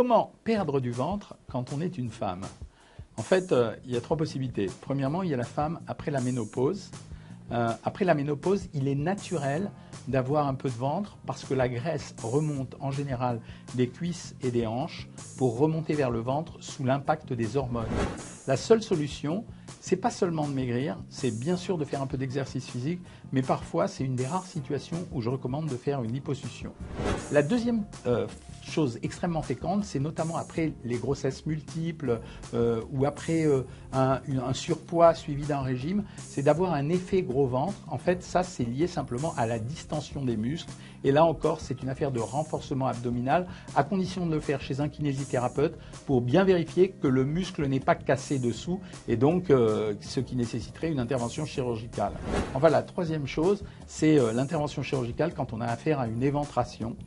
comment perdre du ventre quand on est une femme? En fait, il y a trois possibilités. Premièrement, il y a la femme après la ménopause. Après la ménopause, il est naturel d'avoir un peu de ventre parce que la graisse remonte en général des cuisses et des hanches pour remonter vers le ventre sous l'impact des hormones. La seule solution, c'est pas seulement de maigrir, c'est bien sûr de faire un peu d'exercice physique, mais parfois c'est une des rares situations où je recommande de faire une liposuction. La deuxième chose extrêmement fréquente, c'est notamment après les grossesses multiples ou après un surpoids suivi d'un régime, c'est d'avoir un effet gros ventre. En fait, ça c'est lié simplement à la distension des muscles. Et là encore, c'est une affaire de renforcement abdominal, à condition de le faire chez un kinésithérapeute pour bien vérifier que le muscle n'est pas cassé dessous et donc ce qui nécessiterait une intervention chirurgicale. Enfin, la troisième chose, c'est l'intervention chirurgicale quand on a affaire à une éventration.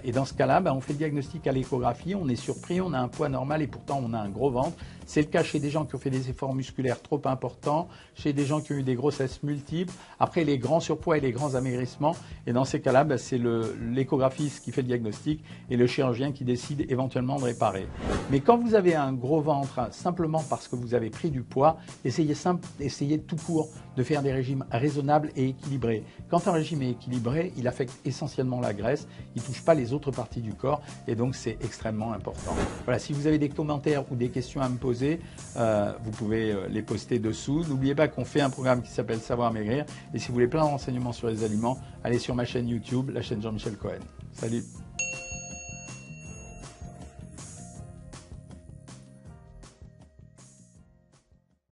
Et dans ce cas-là, on fait le diagnostic à l'échographie, on est surpris, on a un poids normal et pourtant on a un gros ventre. C'est le cas chez des gens qui ont fait des efforts musculaires trop importants, chez des gens qui ont eu des grossesses multiples, après les grands surpoids et les grands amaigrissements. Et dans ces cas-là, c'est l'échographiste qui fait le diagnostic et le chirurgien qui décide éventuellement de réparer. Mais quand vous avez un gros ventre simplement parce que vous avez pris du poids, essayez tout court de faire des régimes raisonnables et équilibrés. Quand un régime est équilibré, il affecte essentiellement la graisse, il ne touche pas les autres parties du corps et donc c'est extrêmement important. Voilà, si vous avez des commentaires ou des questions à me poser, vous pouvez les poster dessous. N'oubliez pas qu'on fait un programme qui s'appelle Savoir Maigrir et si vous voulez plein de renseignements sur les aliments, allez sur ma chaîne YouTube, la chaîne Jean-Michel Cohen. Salut!